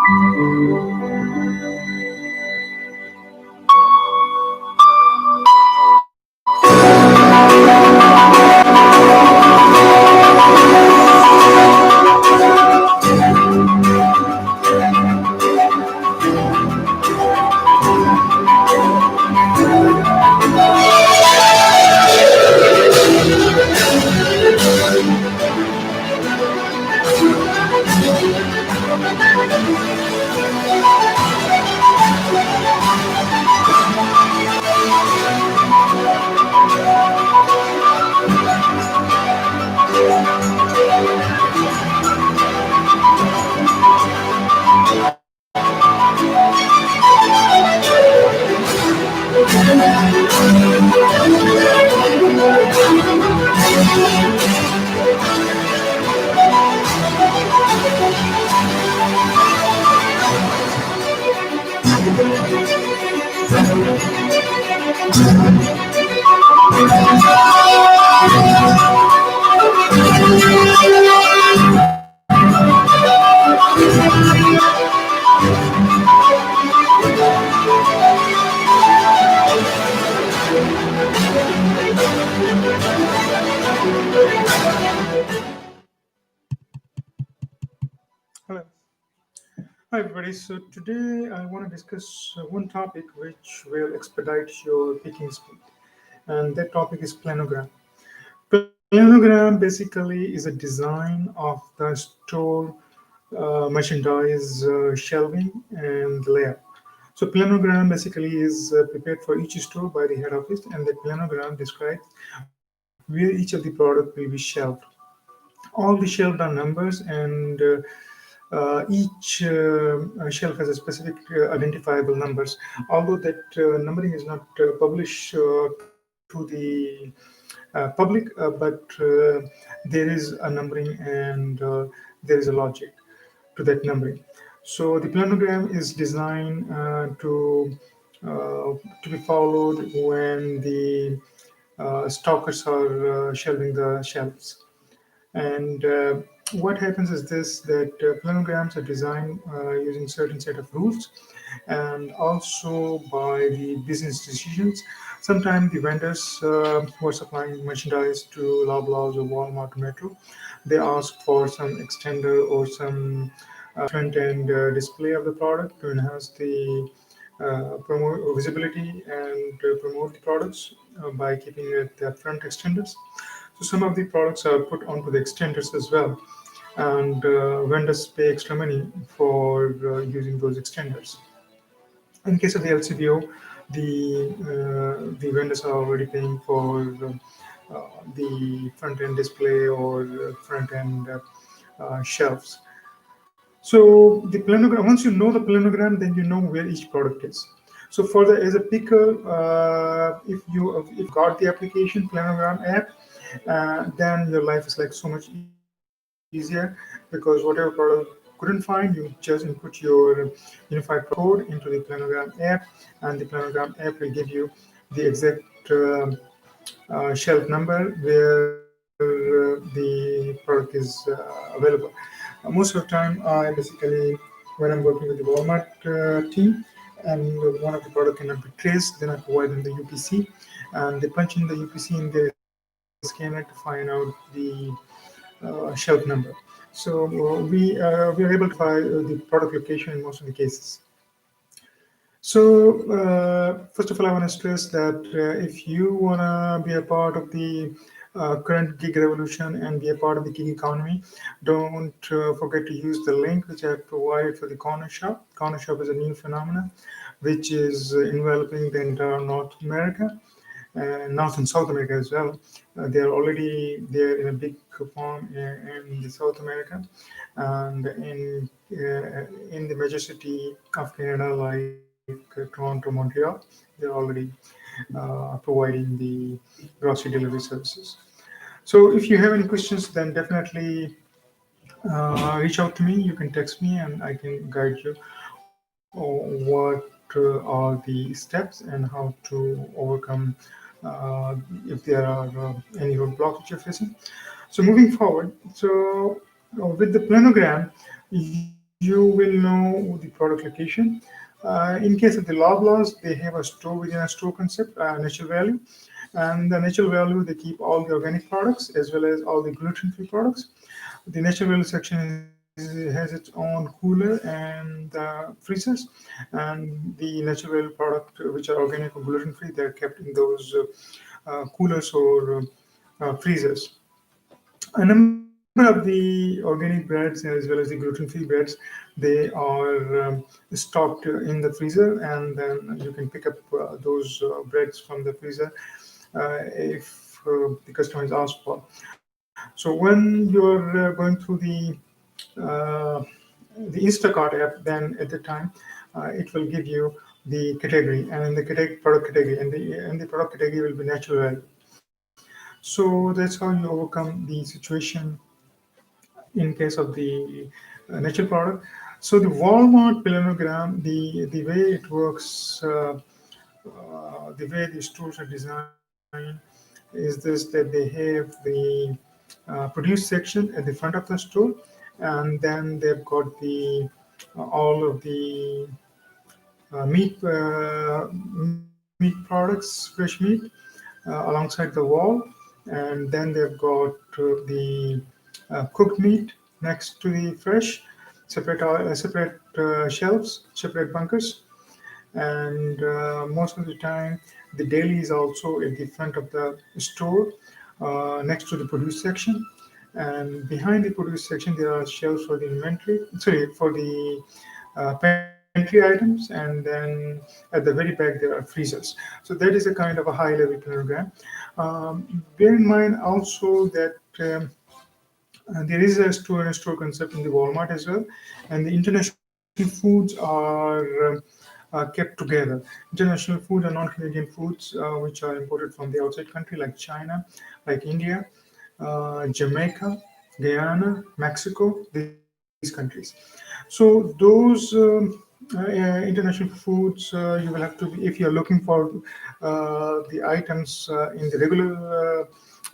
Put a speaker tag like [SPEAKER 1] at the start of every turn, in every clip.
[SPEAKER 1] Hello. Hi, everybody. So, today I want to discuss one topic which will expedite your picking speed, and that topic is planogram. Planogram basically is a design of the store merchandise shelving and layout. So, planogram basically is prepared for each store by the head office, and the planogram describes where each of the product will be shelved. All the shelved are numbers, and each shelf has a specific identifiable numbers. Although that numbering is not published to the public, but there is a numbering, and there is a logic to that numbering. So the planogram is designed to be followed when the stockers are shelving the shelves. And what happens is this, that planograms are designed using certain set of rules, and also by the business decisions. Sometimes the vendors who are supplying merchandise to Loblaws or Walmart or Metro, they ask for some extender or some front end display of the product to enhance the promote visibility and promote the products by keeping it the front extenders. So some of the products are put onto the extenders as well, and vendors pay extra money for using those extenders. In case of the LCBO, the vendors are already paying for the front end display or front end shelves. So the planogram, once you know the planogram, then you know where each product is. So for the as a picker, if you got the application planogram app, then your life is like so much easier, because whatever product couldn't find, you just input your unified code into the planogram app, and the planogram app will give you the exact shelf number where the product is available. Most of the time, I basically, when I'm working with the Walmart team, and one of the product cannot be traced, then I provide them the UPC, and they punch in the UPC in their scanner to find out the shelf number. So we are able to find the product location in most of the cases. So, first of all, I want to stress that if you want to be a part of the current gig revolution and be a part of the gig economy, don't forget to use the link which I have provided for the corner shop. Corner shop is a new phenomenon which is enveloping the entire North America, North and South America as well. They are already there in a big form in the South America, and in the major city of Canada, like Toronto, Montreal, they're already providing the grocery delivery services. So if you have any questions, then definitely reach out to me. You can text me, and I can guide you what are the steps and how to overcome if there are any roadblocks that you're facing. So moving forward, so with the planogram, you will know the product location. In case of the Loblaws, they have a store within a store concept, natural value. And the natural value, they keep all the organic products as well as all the gluten-free products. The natural value section has its own cooler and freezers, and the natural value product, which are organic or gluten-free, they're kept in those coolers or freezers. A number of the organic breads as well as the gluten-free breads, they are stocked in the freezer, and then you can pick up those breads from the freezer if the customer is asked for. So when you're going through uh, the Instacart app, then at the time it will give you the category and the product category, and the product category will be natural value. So that's how you overcome the situation in case of the natural product. So the Walmart planogram, the way it works, the way the stores are designed is this, that they have the produce section at the front of the store, and then they've got the all of the meat products, fresh meat, alongside the wall, and then they've got the cooked meat next to the fresh, separate shelves, separate bunkers, and most of the time the deli is also at the front of the store, next to the produce section, and behind the produce section there are shelves for the inventory, sorry, for the pantry items, and then at the very back there are freezers. So that is a kind of a high level planogram. Bear in mind also that there is a store and a store concept in the Walmart as well, and the international foods are kept together. International food are non-Canadian foods which are imported from the outside country like China, like India, Jamaica, Guyana, Mexico, these countries. So those international foods, you will have to, if you are looking for the items in the regular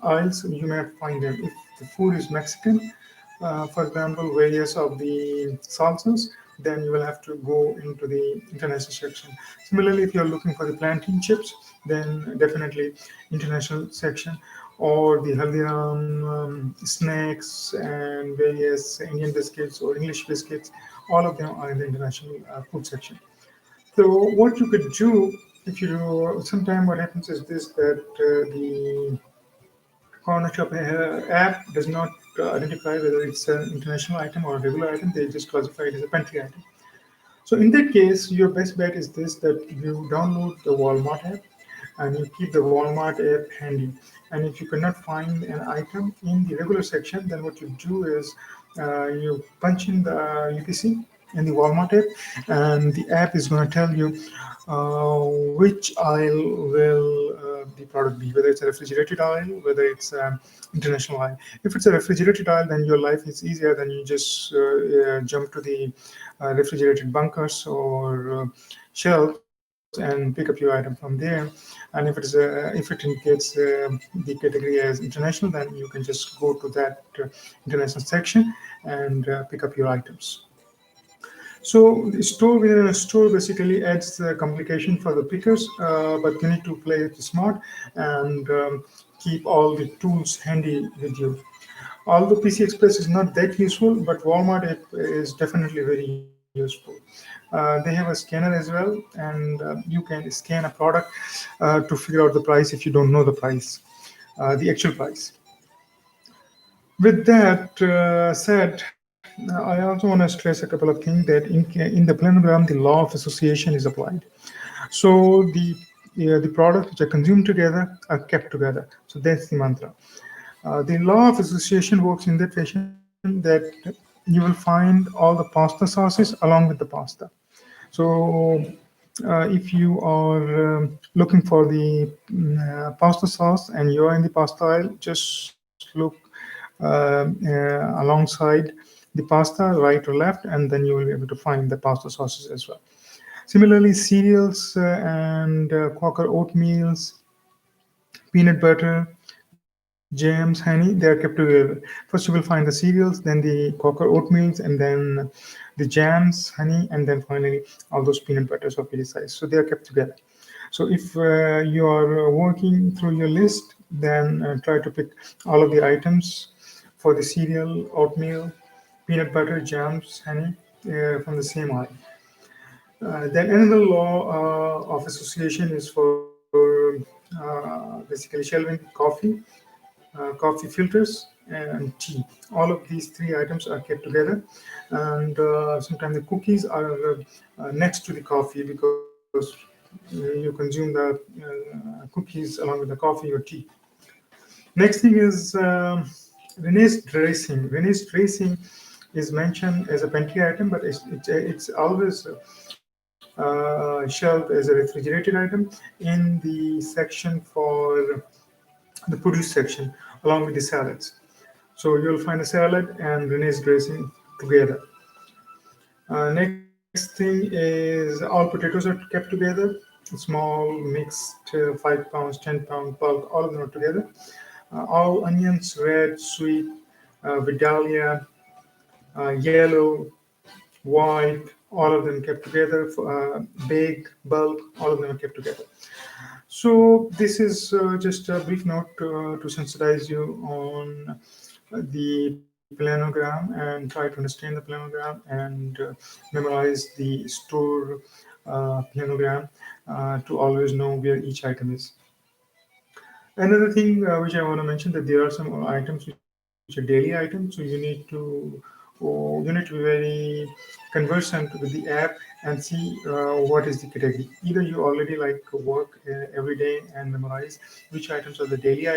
[SPEAKER 1] aisles, you may not find them. If the food is Mexican, for example, various of the salsas, then you will have to go into the international section. Similarly, if you're looking for the plantain chips, then definitely international section, or the Haldiram snacks and various Indian biscuits or English biscuits, all of them are in the international food section. So what you could do, if you, sometime what happens is this, that the corner shop app does not identify whether it's an international item or a regular item. They just classify it as a pantry item. So in that case, your best bet is this, that you download the Walmart app and you keep the Walmart app handy. And if you cannot find an item in the regular section, then what you do is you punch in the UPC in the Walmart app, and the app is going to tell you which aisle will the product be, whether it's a refrigerated aisle, whether it's an international aisle. If it's a refrigerated aisle, then your life is easier. Then you just jump to the refrigerated bunkers or shelves and pick up your item from there. And if it indicates the category as international, then you can just go to that international section and pick up your items. So the store within a store basically adds complication for the pickers, but you need to play it smart and keep all the tools handy with you. Although PC Express is not that useful, but Walmart app is definitely very useful. They have a scanner as well, and you can scan a product to figure out the price if you don't know the price, the actual price. With that said, I also want to stress a couple of things, that in the planogram, the law of association is applied. So the products which are consumed together are kept together. So that's the mantra. The law of association works in that fashion that you will find all the pasta sauces along with the pasta. So if you are looking for the pasta sauce and you're in the pasta aisle, just look alongside the pasta, right or left, and then you will be able to find the pasta sauces as well. Similarly, cereals and Quaker oatmeals, peanut butter, jams, honey, they are kept together. First, you will find the cereals, then the cocoa oatmeals, and then the jams, honey, and then finally all those peanut butters of various size. So they are kept together. So if you are working through your list, then try to pick all of the items for the cereal, oatmeal, peanut butter, jams, honey from the same aisle. Then another law of association is for basically shelving coffee filters, and tea. All of these three items are kept together, and sometimes the cookies are next to the coffee because you consume the cookies along with the coffee or tea. Next thing is Rene's dressing. Rene's dressing is mentioned as a pantry item, but it's always shelved as a refrigerated item in the section for the produce section along with the salads. So you'll find a salad and Rene's dressing together. Next thing is all potatoes are kept together, small, mixed, 5 pounds, 10 pound bulk, all of them are together. All onions, red, sweet, Vidalia, yellow, white, all of them kept together. Big, bulk, all of them are kept together. So this is just a brief note to sensitize you on the planogram and try to understand the planogram and memorize the store planogram to always know where each item is. Another thing which I want to mention that there are some items which are daily items, so you need to be very conversant with the app and see what is the category. Either you already like work every day and memorize which items are the daily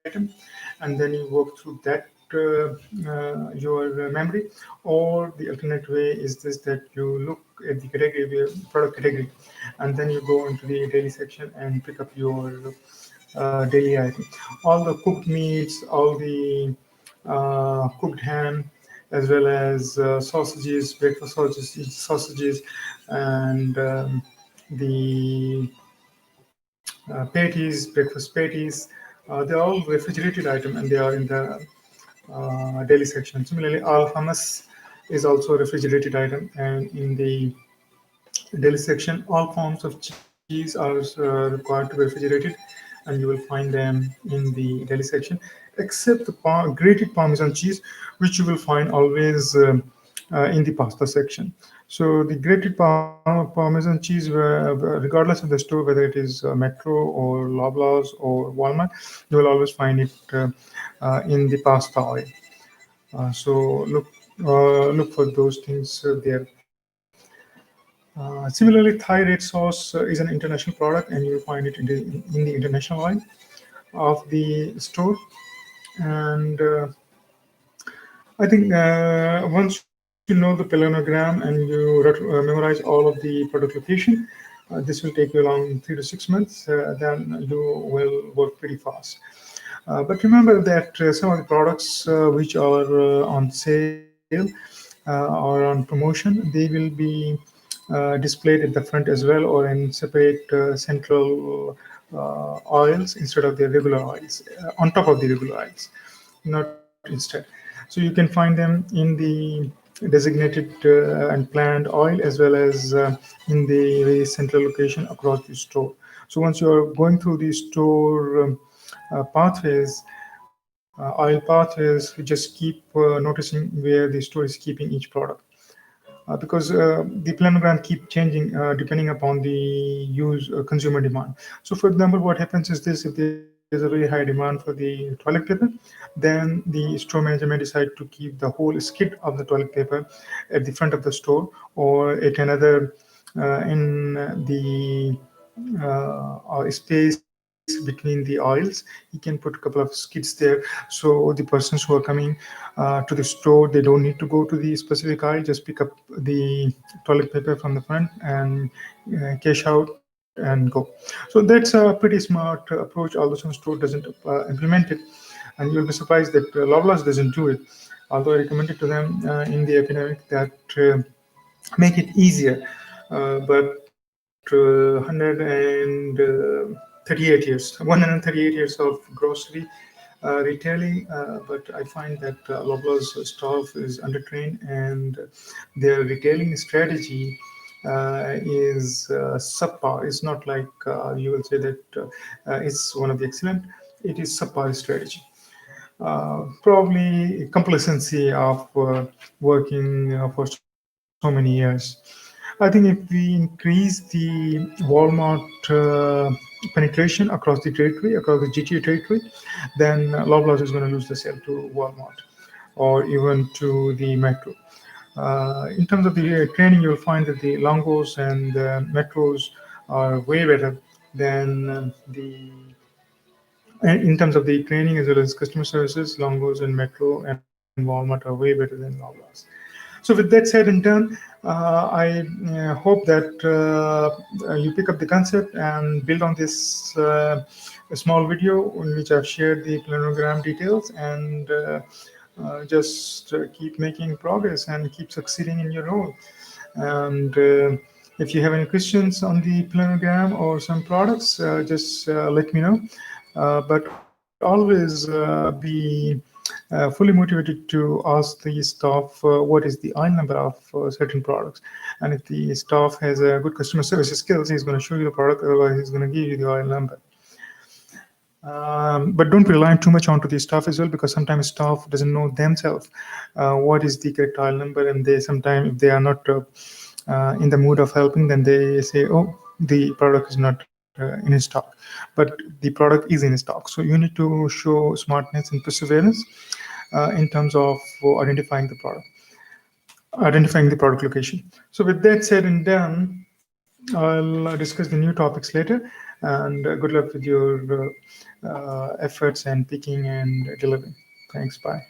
[SPEAKER 1] items, and then you work through that your memory, or the alternate way is this that you look at the category, product category, and then you go into the daily section and pick up your daily item. All the cooked meats, all the cooked ham, as well as sausages, breakfast sausages, and the patties, breakfast patties. They're all refrigerated item and they are in the daily section. Similarly, all hummus is also a refrigerated item, and in the daily section, all forms of cheese are required to be refrigerated, and you will find them in the daily section, except the grated Parmesan cheese, which you will find always in the pasta section. So the grated Parmesan cheese, regardless of the store, whether it is Metro or Loblaws or Walmart, you will always find it in the pasta oil. So look for those things there. Similarly, Thai red sauce is an international product, and you will find it in the international line of the store. And I think once you know the planogram and you memorize all of the product location, this will take you around 3 to 6 months. Then you will work pretty fast. But remember that some of the products which are on sale or on promotion, they will be displayed at the front as well, or in separate central oils instead of the regular oils, on top of the regular oils, not instead. So you can find them in the designated and planned oil, as well as in the very central location across the store. So once you are going through the store pathways, oil pathways, you just keep noticing where the store is keeping each product. Because the planogram keep changing depending upon the use consumer demand. So for example, what happens is this: if there's a very high demand for the toilet paper, then the store manager may decide to keep the whole skid of the toilet paper at the front of the store, or at another in the space between the oils. He can put a couple of skids there, so the persons who are coming to the store, they don't need to go to the specific aisle, just pick up the toilet paper from the front and cash out and go. So that's a pretty smart approach, although some store doesn't implement it, and you'll be surprised that Loblaws doesn't do it. Although I recommended to them in the epidemic that make it easier. But 138 years of grocery retailing, but I find that Loblaw's staff is undertrained and their retailing strategy is subpar. It's not like you will say that it's one of the excellent. It is subpar strategy. Probably complacency of working for so many years. I think if we increase the Walmart penetration across the territory, across the GTA territory, then Loblaws is going to lose the sale to Walmart or even to the Metro. In terms of the training, you'll find that the Longos and the Metros are way better than and in terms of the training as well as customer services, Longos and Metro and Walmart are way better than Loblaws. So, with that said and done, I hope that you pick up the concept and build on this small video in which I've shared the planogram details and just keep making progress and keep succeeding in your role. And if you have any questions on the planogram or some products, just let me know. But always be fully motivated to ask the staff what is the aisle number of certain products. And if the staff has a good customer service skills, he's going to show you the product, otherwise, he's going to give you the aisle number. But don't rely too much onto the staff as well, because sometimes staff doesn't know themselves what is the correct aisle number, and they sometimes, if they are not in the mood of helping, then they say, "Oh, the product is not in stock," but the product is in stock. So you need to show smartness and perseverance in terms of identifying the product location. So with that said and done, I'll discuss the new topics later. And good luck with your efforts and picking and delivering. Thanks. Bye.